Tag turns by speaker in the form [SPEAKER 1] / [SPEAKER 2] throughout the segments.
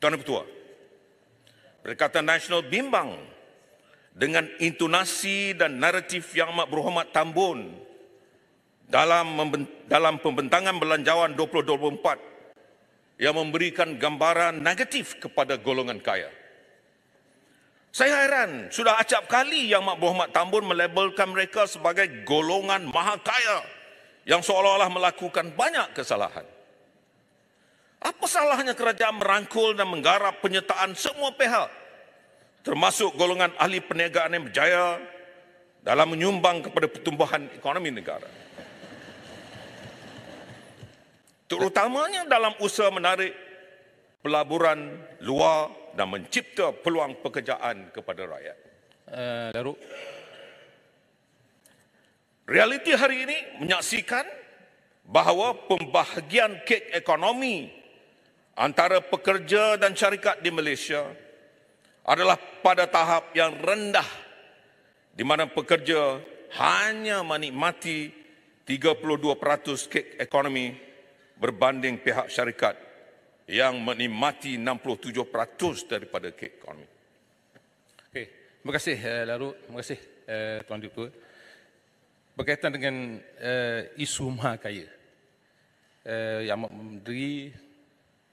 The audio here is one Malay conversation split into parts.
[SPEAKER 1] Tuan Ketua, Perikatan Nasional bimbang dengan intonasi dan naratif yang amat berhormat Tambun dalam pembentangan belanjawan 2024 yang memberikan gambaran negatif kepada golongan kaya. Saya heran, sudah acap kali Yang Amat Berhormat Tambun melabelkan mereka sebagai golongan maha kaya yang seolah-olah melakukan banyak kesalahan. Apa salahnya kerajaan merangkul dan menggarap penyertaan semua pihak, termasuk golongan ahli perniagaan yang berjaya dalam menyumbang kepada pertumbuhan ekonomi negara, terutamanya dalam usaha menarik pelaburan luar dan mencipta peluang pekerjaan kepada rakyat.
[SPEAKER 2] Daru'.
[SPEAKER 1] Realiti hari ini menyaksikan bahawa pembahagian kek ekonomi antara pekerja dan syarikat di Malaysia adalah pada tahap yang rendah, di mana pekerja hanya menikmati 32% kek ekonomi berbanding pihak syarikat yang menikmati 67% daripada kek ekonomi.
[SPEAKER 2] Okey, terima kasih Daru', terima kasih Tuan Ketua. Berkaitan dengan isu maha kaya, Yang Amat Menteri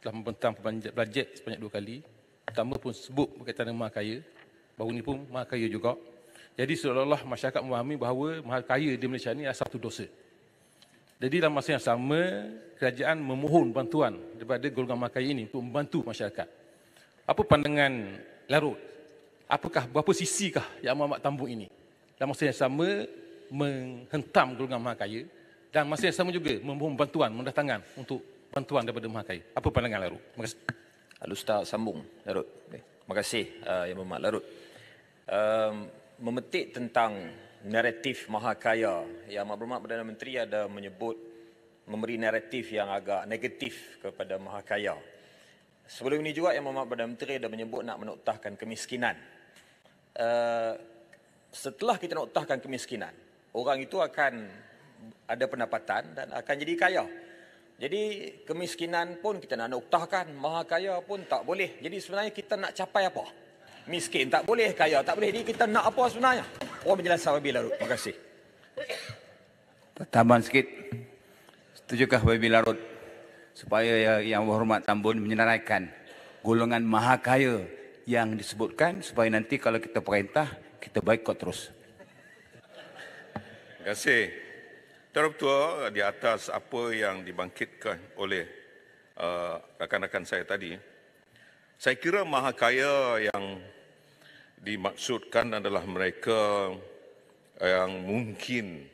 [SPEAKER 2] telah membentang bajet sebanyak 2 kali. Pertama pun sebut berkaitan dengan maha kaya, baru ni pun maha kaya juga. Jadi seolah-olah masyarakat memahami bahawa maha kaya di Malaysia ini adalah satu dosa. Jadi dalam masa yang sama, kerajaan memohon bantuan daripada golongan maha kaya ini untuk membantu masyarakat. Apa pandangan Larut? Apakah berapa sisikah Yang Amat Tambun ini dalam masa yang sama menghentam golongan maha kaya dan masa yang sama juga memohon bantuan, mendatangkan untuk bantuan daripada maha kaya? Apa pandangan Larut? Terima kasih.
[SPEAKER 3] Al-Ustaz sambung, Larut. Terima kasih Yang Berhormat Larut. Memetik tentang naratif maha kaya, Yang Amat Berhormat Perdana Menteri ada menyebut, memberi naratif yang agak negatif kepada maha kaya. Sebelum ini juga Yang Berhormat Perdana Menteri ada menyebut nak menoktahkan kemiskinan. Setelah kita noktahkan kemiskinan, orang itu akan ada pendapatan dan akan jadi kaya. Jadi kemiskinan pun kita nak noktahkan, maha kaya pun tak boleh. Jadi sebenarnya kita nak capai apa? Miskin tak boleh, kaya tak boleh. Jadi kita nak apa sebenarnya? Orang penjelasan Wabi Larut. Terima kasih.
[SPEAKER 4] Tambahan sikit. Setujukah Wabi Larut supaya Yang Berhormat Tambun menyenaraikan golongan maha kaya yang disebutkan supaya nanti kalau kita perintah, kita boikot terus.
[SPEAKER 1] Terima kasih. Tuan Ketua, di atas apa yang dibangkitkan oleh rakan-rakan saya tadi, saya kira maha kaya yang dimaksudkan adalah mereka yang mungkin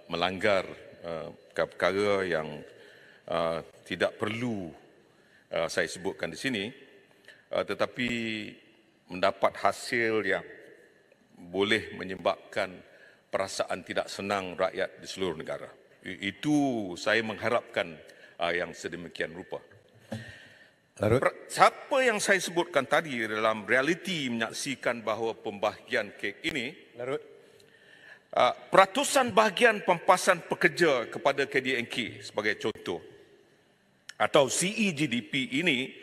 [SPEAKER 1] melanggar perkara yang tidak perlu saya sebutkan di sini, tetapi mendapat hasil yang boleh menyebabkan perasaan tidak senang rakyat di seluruh negara. Itu saya mengharapkan yang sedemikian rupa. Siapa yang saya sebutkan tadi dalam realiti menyaksikan bahawa pembahagian kek ini, peratusan bahagian pempasan pekerja kepada KDNK sebagai contoh, atau CEGDP ini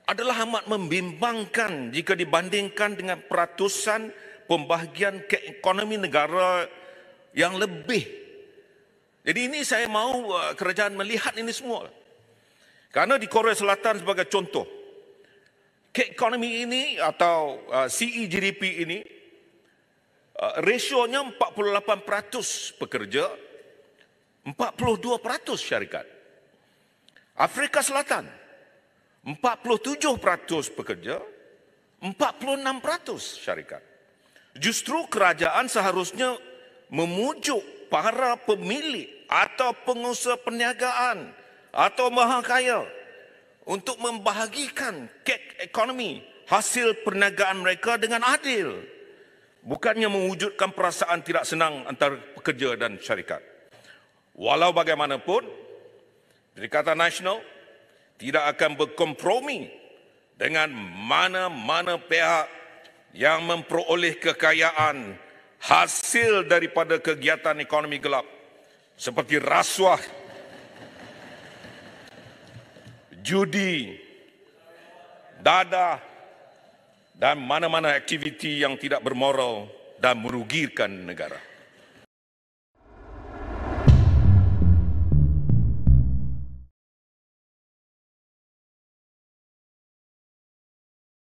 [SPEAKER 1] adalah amat membimbangkan jika dibandingkan dengan peratusan pembahagian ekonomi negara yang lebih. Jadi ini saya mahu kerajaan melihat ini semua. Kerana di Korea Selatan sebagai contoh, ekonomi ini atau CEGDP ini, rasionya 48% pekerja, 42% syarikat. Afrika Selatan, 47% pekerja, 46% syarikat. Justru kerajaan seharusnya memujuk para pemilik atau pengusaha perniagaan atau maha kaya untuk membahagikan kek ekonomi hasil perniagaan mereka dengan adil, bukannya mewujudkan perasaan tidak senang antara pekerja dan syarikat. Walau bagaimanapun, Perikatan Nasional tidak akan berkompromi dengan mana-mana pihak yang memperoleh kekayaan hasil daripada kegiatan ekonomi gelap seperti rasuah, judi, dadah, dan mana-mana aktiviti yang tidak bermoral dan merugikan negara.